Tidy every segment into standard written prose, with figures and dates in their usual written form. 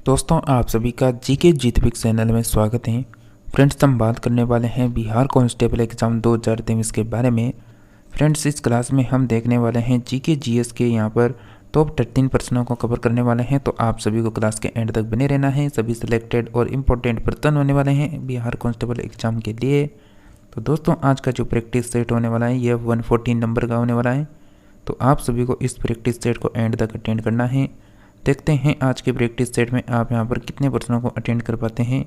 दोस्तों, आप सभी का जीके जीतविक चैनल में स्वागत है। फ्रेंड्स, हम बात करने वाले हैं बिहार कांस्टेबल एग्ज़ाम 2023 के बारे में। फ्रेंड्स, इस क्लास में हम देखने वाले हैं जीके जीएस के यहाँ पर टॉप 13 प्रश्नों को कवर करने वाले हैं। तो आप सभी को क्लास के एंड तक बने रहना है। सभी सिलेक्टेड और इम्पोर्टेंट प्रश्न होने वाले हैं बिहार कांस्टेबल एग्ज़ाम के लिए। तो दोस्तों, आज का जो प्रैक्टिस सेट होने वाला है यह 114 नंबर का होने वाला है। तो आप सभी को इस प्रैक्टिस सेट को एंड तक अटेंड करना है। देखते हैं आज के प्रैक्टिस सेट में आप यहाँ पर कितने प्रश्नों को अटेंड कर पाते हैं।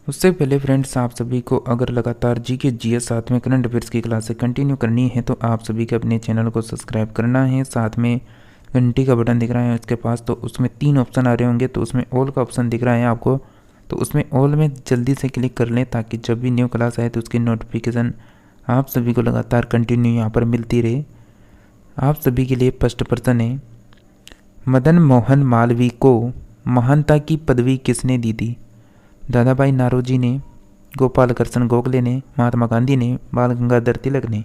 उससे पहले फ्रेंड्स, आप सभी को अगर लगातार जीके जीएस साथ में करंट अफेयर्स की क्लास कंटिन्यू करनी है तो आप सभी को अपने चैनल को सब्सक्राइब करना है। साथ में घंटी का बटन दिख रहा है उसके पास, तो उसमें 3 ऑप्शन आ रहे होंगे। तो उसमें ऑल का ऑप्शन दिख रहा है आपको, तो उसमें ऑल में जल्दी से क्लिक कर लें ताकि जब भी न्यू क्लास आए तो उसकी नोटिफिकेशन आप सभी को लगातार कंटिन्यू यहाँ पर मिलती रहे। आप सभी के लिए फर्स्ट प्रश्न है, मदन मोहन मालवीय को महानता की पदवी किसने दी थी? दादा भाई नारोजी ने, गोपाल कृष्ण गोखले ने, महात्मा गांधी ने, बाल गंगाधर तिलक ने।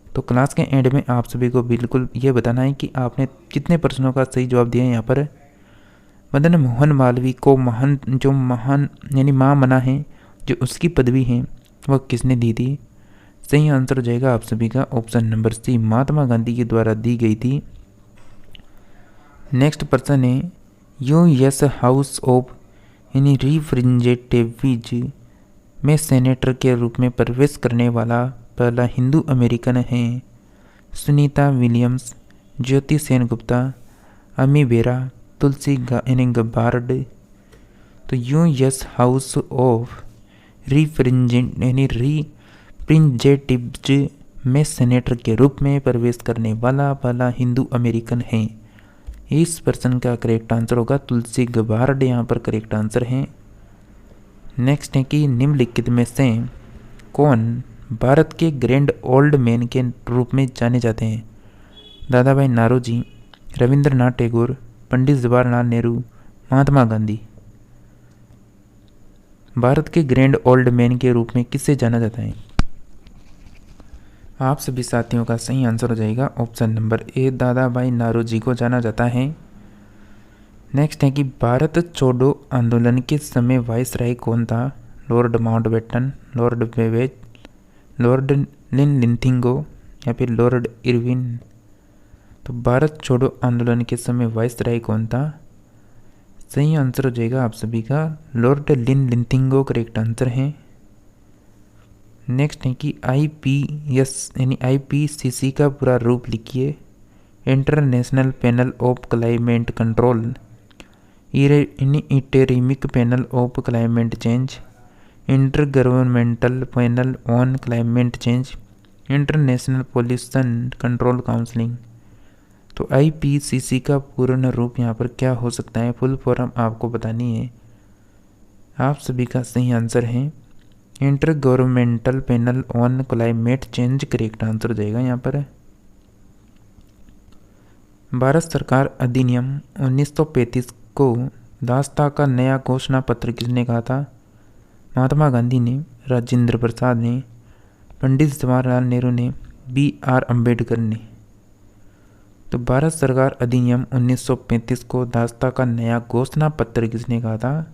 तो क्लास के एंड में आप सभी को बिल्कुल ये बताना है कि आपने कितने प्रश्नों का सही जवाब दिया है। यहाँ पर मदन मोहन मालवीय को महान यानी माँ मना है, जो उसकी पदवी है वह किसने दी थी? सही आंसर हो जाएगा आप सभी का ऑप्शन नंबर सी, महात्मा गांधी के द्वारा दी गई थी। नेक्स्ट प्रश्न है, यूएस हाउस ऑफ यानी रिप्रेजेंटेटिव्स में सेनेटर के रूप में प्रवेश करने वाला पहला हिंदू अमेरिकन है? सुनीता विलियम्स, ज्योति सेनगुप्ता, अमी बेरा, तुलसी गबार्ड। तो यूएस हाउस ऑफ रिप्रेजेंटेटिव्स में सेनेटर के रूप में प्रवेश करने वाला पहला हिंदू अमेरिकन है। इस प्रश्न का करेक्ट आंसर होगा तुलसी गबार्ड, यहाँ पर करेक्ट आंसर है। नेक्स्ट है कि निम्नलिखित में से कौन भारत के ग्रैंड ओल्ड मैन के रूप में जाने जाते हैं? दादा भाई नारोजी, रविंद्रनाथ टैगोर, पंडित जवाहरलाल नेहरू, महात्मा गांधी। भारत के ग्रैंड ओल्ड मैन के रूप में किससे जाना जाता है? आप सभी साथियों का सही आंसर हो जाएगा ऑप्शन नंबर ए, दादा भाई नारोजी को जाना जाता है। नेक्स्ट है कि भारत छोड़ो आंदोलन के समय वाइसराय कौन था? लॉर्ड माउंटबेटन, लॉर्ड बेवेज, लॉर्ड लिनथिंगो या फिर लॉर्ड इरविन। तो भारत छोड़ो आंदोलन के समय वाइसराय कौन था? सही आंसर हो जाएगा आप सभी का लॉर्ड लिनथिंगो करेक्ट आंसर है। नेक्स्ट है कि IPS यानी IPCC का पूरा रूप लिखिए। International panel of climate control, interim panel of climate change, intergovernmental panel on climate change, international pollution control counselling. तो IPCC का पूर्ण रूप यहाँ पर क्या हो सकता है? फुल फॉर्म आपको बतानी है। आप सभी का सही आंसर है inter governmental panel on climate change correct answer हो जाएगा यहाँ पर। भारत सरकार अधिनियम 1935 को दास्ता का नया घोषणा पत्र किसने कहा था? महात्मा गांधी ने, राजेंद्र प्रसाद ने, पंडित जवाहरलाल नेहरू ने, BR अम्बेडकर ने। तो भारत सरकार अधिनियम 1935 को दास्ता का नया घोषणा पत्र किसने कहा था?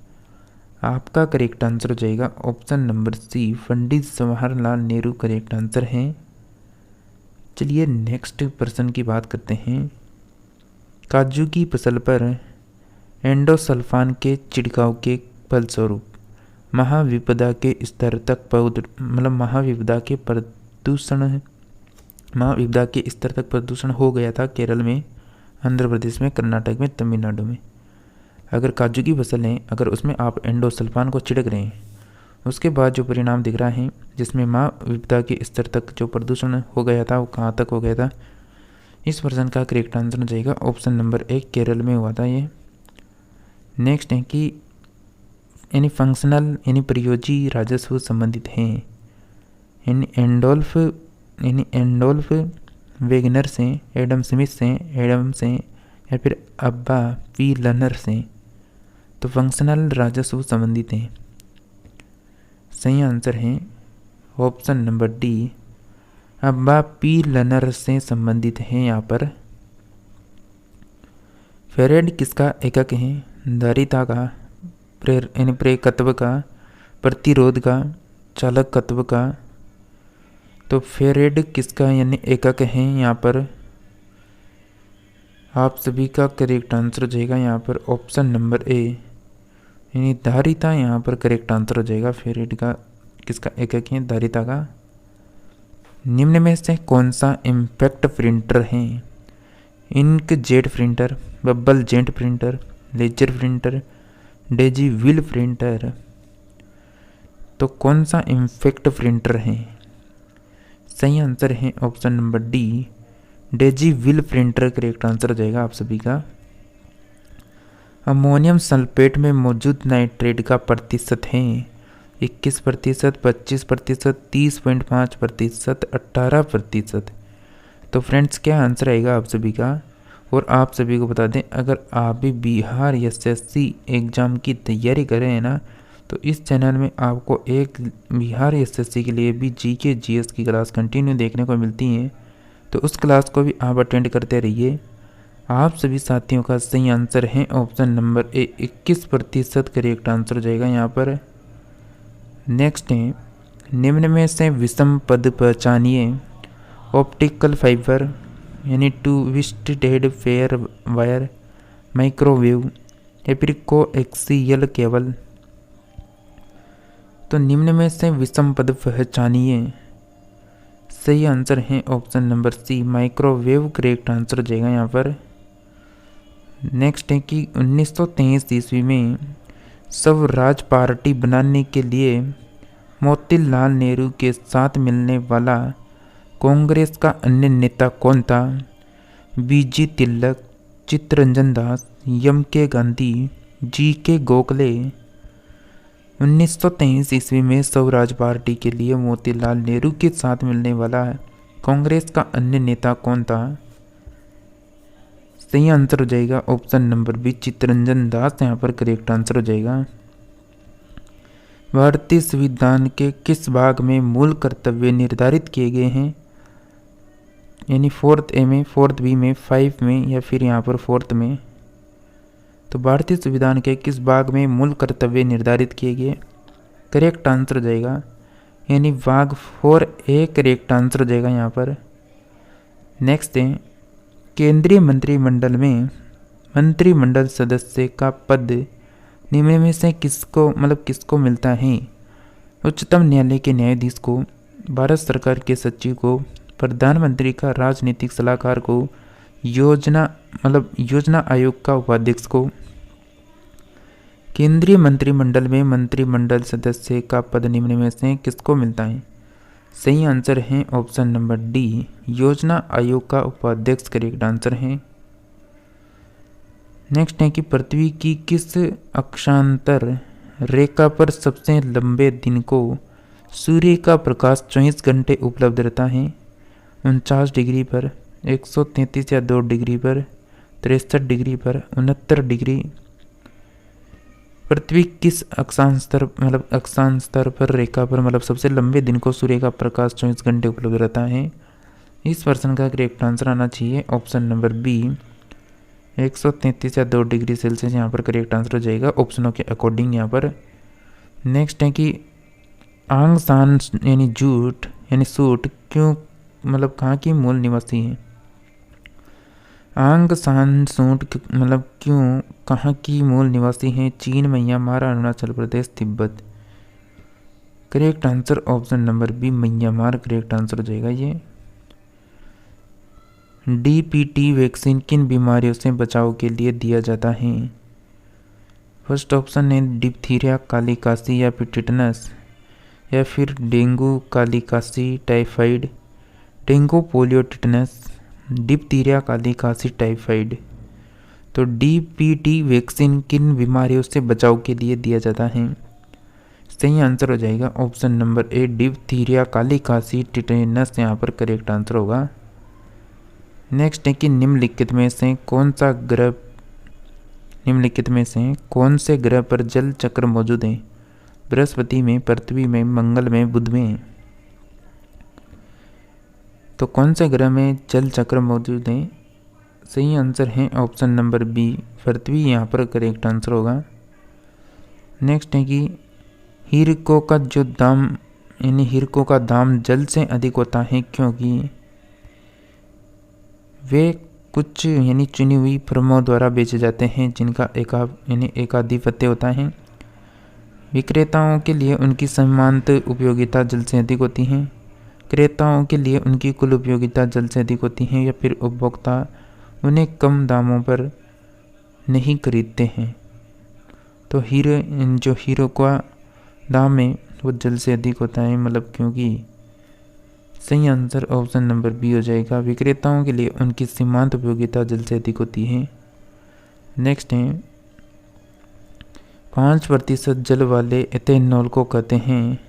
आपका करेक्ट आंसर हो जाएगा ऑप्शन नंबर सी, पंडित जवाहरलाल नेहरू करेक्ट आंसर है। चलिए नेक्स्ट प्रश्न की बात करते हैं। काजू की फसल पर एंडोसल्फान के छिड़काव के फलस्वरूप महाविपदा के स्तर तक महाविपदा के स्तर तक प्रदूषण हो गया था केरल में, आंध्र प्रदेश में, कर्नाटक में, तमिलनाडु में। अगर काजू की फसल है, अगर उसमें आप एंडोसल्फान को छिड़क रहे हैं, उसके बाद जो परिणाम दिख रहा है जिसमें महाविपदा के स्तर तक जो प्रदूषण हो गया था वो कहाँ तक हो गया था? इस प्रश्न का करेक्ट आंसर हो जाएगा ऑप्शन नंबर 1, केरल में हुआ था ये। नेक्स्ट है कि यानी फंक्शनल यानी प्रयोजी राजस्व संबंधित हैं, यानी एंडोल्फ वेगनर से, एडम स्मिथ से, एडम से या फिर अब्बा पी लनर से। तो फंक्शनल राजस्व संबंधित हैं। सही आंसर है ऑप्शन नंबर डी, अब्बा पी लनर से संबंधित हैं यहाँ पर। फेरेड किसका एकक है? धारिता का, प्रेरकत्व का, प्रतिरोध का, चालकत्व का। तो फेरेड किसका यानी एकक है यहाँ पर? आप सभी का करेक्ट आंसर हो जाएगा यहाँ पर ऑप्शन नंबर ए यानी धारिता यहाँ पर करेक्ट आंसर हो जाएगा। फेरेड का किसका एकक है? धारिता का। निम्न में से कौन सा इम्पैक्ट प्रिंटर है? Ink jet printer, bubble jet printer, laser printer, daisy wheel printer. तो कौन सा इम्पैक्ट प्रिंटर है? सही आंसर है option number D, daisy wheel printer correct answer हो जाएगा आप सभी का। अमोनियम सल्फेट में मौजूद नाइट्रेट का प्रतिशत है 21%, 25%, 30.5%, 18%। तो फ्रेंड्स क्या आंसर आएगा आप सभी का? और आप सभी को बता दें, अगर आप भी बिहार एसएससी एग्ज़ाम की तैयारी कर रहे हैं ना, तो इस चैनल में आपको एक बिहार एसएससी के लिए भी जीके जीएस की क्लास कंटिन्यू देखने को मिलती है। तो उस क्लास को भी आप अटेंड करते रहिए। आप सभी साथियों का सही आंसर है option number A, 21% correct answer हो जाएगा यहाँ पर। नेक्स्ट है, निम्न में से विषम पद पहचानिए। ऑप्टिकल फाइबर यानी ट्विस्टेड फेयर वायर, माइक्रोवेव या फिर कोएक्सियल केबल। तो निम्न में से विषम पद पहचानिए। सही आंसर है option number C, microwave correct answer हो जाएगा यहाँ पर। नेक्स्ट है कि 1923 ईस्वी में स्वराज पार्टी बनाने के लिए मोतीलाल नेहरू के साथ मिलने वाला कांग्रेस का अन्य नेता कौन था? बीजी तिलक, चित्तरंजन दास, एम.के. गांधी, जी.के. गोखले। 1923 ईस्वी में स्वराज पार्टी के लिए मोतीलाल नेहरू के साथ मिलने वाला कांग्रेस का अन्य नेता कौन था? सही आंसर हो जाएगा option number B, Chittaranjan Das यहाँ पर करेक्ट आंसर हो जाएगा। भारतीय संविधान के किस भाग में मूल कर्तव्य निर्धारित किए गए हैं? यानी 4th ए में, 4th बी में, 5 में या फिर यहाँ पर 4th में। तो भारतीय संविधान के किस भाग में मूल कर्तव्य निर्धारित किए गए? करेक्ट आंसर हो जाएगा यानी भाग 4A करेक्ट आंसर हो जाएगा यहाँ पर। नेक्स्ट है, केंद्रीय मंत्रिमंडल में मंत्रिमंडल सदस्य का पद निम्न में से किसको मिलता है? उच्चतम न्यायालय के न्यायाधीश को, भारत सरकार के सचिव को, प्रधानमंत्री का राजनीतिक सलाहकार को, योजना आयोग का उपाध्यक्ष को। केंद्रीय मंत्रिमंडल में मंत्रिमंडल सदस्य का पद निम्न में से किसको मिलता है? सही आंसर है ऑप्शन नंबर डी, योजना आयोग का उपाध्यक्ष करेक्ट आंसर है। नेक्स्ट है कि पृथ्वी की किस अक्षांतर रेखा पर सबसे लंबे दिन को सूर्य का प्रकाश 24 घंटे उपलब्ध रहता है? 49 डिग्री पर, 133 या 2 डिग्री पर, 63 डिग्री पर, 69 डिग्री। पृथ्वी किस अक्षांतर पर रेखा पर सबसे लंबे दिन को सूर्य का प्रकाश 24 घंटे उपलब्ध रहता है? इस प्रश्न का करेक्ट आंसर आना चाहिए ऑप्शन नंबर बी, 133 या 2 डिग्री सेल्सियस यहाँ पर करेक्ट आंसर हो जाएगा ऑप्शनों के अकॉर्डिंग यहाँ पर। नेक्स्ट है कि आंग सान यानी जूट यानी सूट क्यों कहाँ की मूल निवासी है? आंग सान सूट क्यों कहाँ की मूल निवासी है? चीन, म्यांमार, अरुणाचल प्रदेश, तिब्बत। Correct answer option number B, Myanmar correct answer हो जाएगा ये। डीपीटी वैक्सीन किन बीमारियों से बचाव के लिए दिया जाता है? फर्स्ट ऑप्शन है डिप्थीरिया, काली कासी या फिर टिटनस, या फिर डेंगू, काली कासी, typhoid. Dengue, polio, tetanus, diphtheria, काली कासी, टाइफाइड। तो डीपीटी वैक्सीन किन बीमारियों से बचाव के लिए दिया जाता है? सही आंसर हो जाएगा ऑप्शन नंबर ए, डिप्थीरिया, काली कासी, टिटेनस यहाँ पर करेक्ट आंसर होगा। नेक्स्ट है कि निम्नलिखित में से कौन से ग्रह पर जल चक्र मौजूद है? बृहस्पति में, पृथ्वी में, मंगल में, बुध में। तो कौन से ग्रह में जल चक्र मौजूद है? सही आंसर है ऑप्शन नंबर बी, पृथ्वी यहाँ पर करेक्ट आंसर होगा। नेक्स्ट है कि हीरकों का जो दाम यानी हीरकों का दाम जल से अधिक होता है क्योंकि वे कुछ यानी चुनी हुई फर्मों द्वारा बेचे जाते हैं जिनका एकाधिपत्य होता है। विक्रेताओं के लिए उनकी सीमांत उपयोगिता जल से अधिक होती है, क्रेताओं के लिए उनकी कुल उपयोगिता जल से अधिक होती है, या फिर उपभोक्ता उन्हें कम दामों पर नहीं खरीदते हैं। तो जो हीरो का दाम है वो जल से अधिक होता है, मतलब क्योंकि सही आंसर ऑप्शन नंबर बी हो जाएगा। विक्रेताओं के लिए उनकी सीमांत उपयोगिता जल से अधिक होती है। नेक्स्ट है 5% जल वाले एथेनॉल को कहते हैं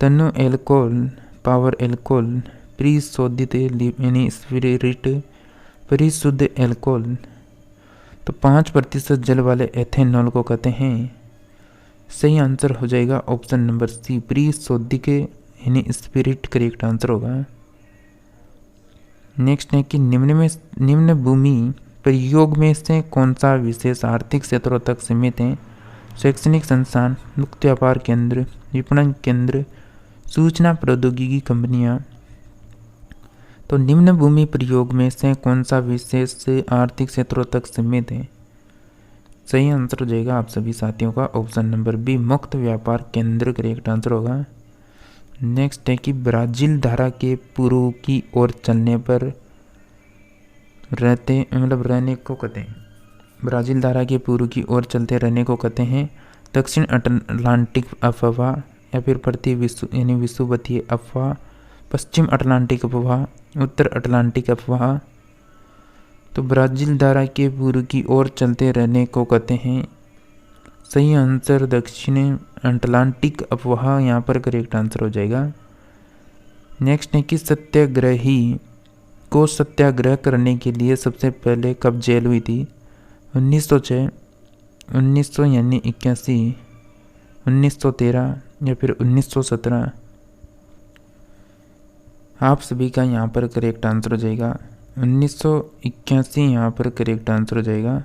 तनु एल्कोहल, पावर एल्कोहल, परिशोधित यानी स्पिरिट, परिशुद्ध एल्कोहल। तो 5% जल वाले एथेनॉल को कहते हैं। सही आंसर हो जाएगा ऑप्शन नंबर सी, परिशोधित यानी स्पिरिट करेक्ट आंसर होगा। नेक्स्ट है कि निम्न भूमि प्रयोग में से कौन सा विशेष आर्थिक क्षेत्रों तक सीमित है? शैक्षणिक संस्थान, मुक्त व्यापार केंद्र, विपणन केंद्र, सूचना प्रौद्योगिकी कंपनियां। तो निम्न भूमि प्रयोग में से कौन सा विशेष आर्थिक क्षेत्रों तक सीमित है? सही आंसर हो जाएगा आप सभी साथियों का ऑप्शन नंबर बी, मुक्त व्यापार केंद्र करेक्ट आंसर होगा। नेक्स्ट है कि ब्राजील धारा के पूर्व की ओर चलने पर रहने को कहते हैं। ब्राजील धारा के पूर्व की ओर चलते रहने को कहते हैं दक्षिण अटलांटिक अफवाह, या फिर प्रति विश्व यानी विषुवतीय अफवाह, पश्चिम अटलांटिक अफवाह, उत्तर अटलांटिक अफवाह। तो ब्राजील धारा के पूर्व की ओर चलते रहने को कहते हैं। सही आंसर दक्षिण अटलांटिक अफवाह यहाँ पर करेक्ट आंसर हो जाएगा। नेक्स्ट है कि सत्याग्रही को सत्याग्रह करने के लिए सबसे पहले कब जेल हुई थी? 1906, 1900 यानी 81, 1913 या फिर 1917। आप सभी का यहाँ पर करेक्ट आंसर हो जाएगा 1981 यहाँ पर करेक्ट आंसर हो जाएगा।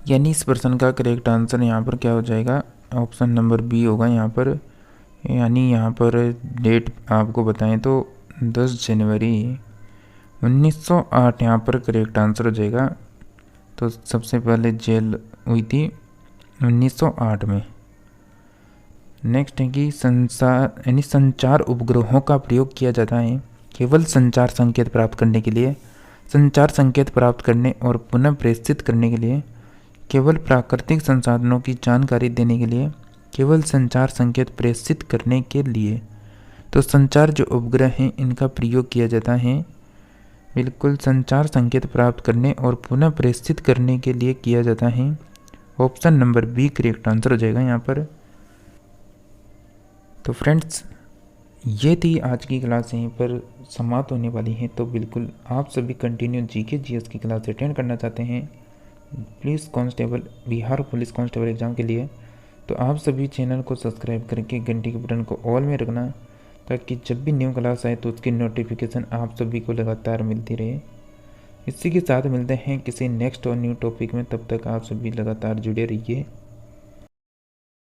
यानी इस प्रश्न का करेक्ट आंसर यहाँ पर क्या हो जाएगा? ऑप्शन नंबर बी होगा यहाँ पर। यानी यहाँ पर डेट आपको बताएं तो 10 जनवरी 1908 यहाँ पर करेक्ट आंसर हो जाएगा। तो सबसे पहले जेल हुई थी 1908 में। नेक्स्ट है कि संचार उपग्रहों का प्रयोग किया जाता है केवल संचार संकेत प्राप्त करने के लिए, संचार संकेत प्राप्त करने और पुनः प्रेषित करने के लिए, केवल प्राकृतिक संसाधनों की जानकारी देने के लिए, केवल संचार संकेत प्रेषित करने के लिए। तो संचार जो उपग्रह हैं इनका प्रयोग किया जाता है बिल्कुल संचार संकेत प्राप्त करने और पुनः प्रेषित करने के लिए किया जाता है। Option number B correct answer हो जाएगा यहाँ पर। तो फ्रेंड्स ये थी आज की क्लास, यहीं पर समाप्त होने वाली है। तो बिल्कुल आप सभी कंटिन्यू जीके जीएस की क्लास अटेंड करना चाहते हैं police constable, Bihar police constable exam के लिए, तो आप सभी चैनल को सब्सक्राइब करके घंटी के बटन को ऑल में रखना, ताकि जब भी न्यू क्लास आए तो उसकी नोटिफिकेशन आप सभी को लगातार मिलती रहे। इसी के साथ मिलते हैं किसी नेक्स्ट और न्यू टॉपिक में, तब तक आप सभी लगातार जुड़े रहिए।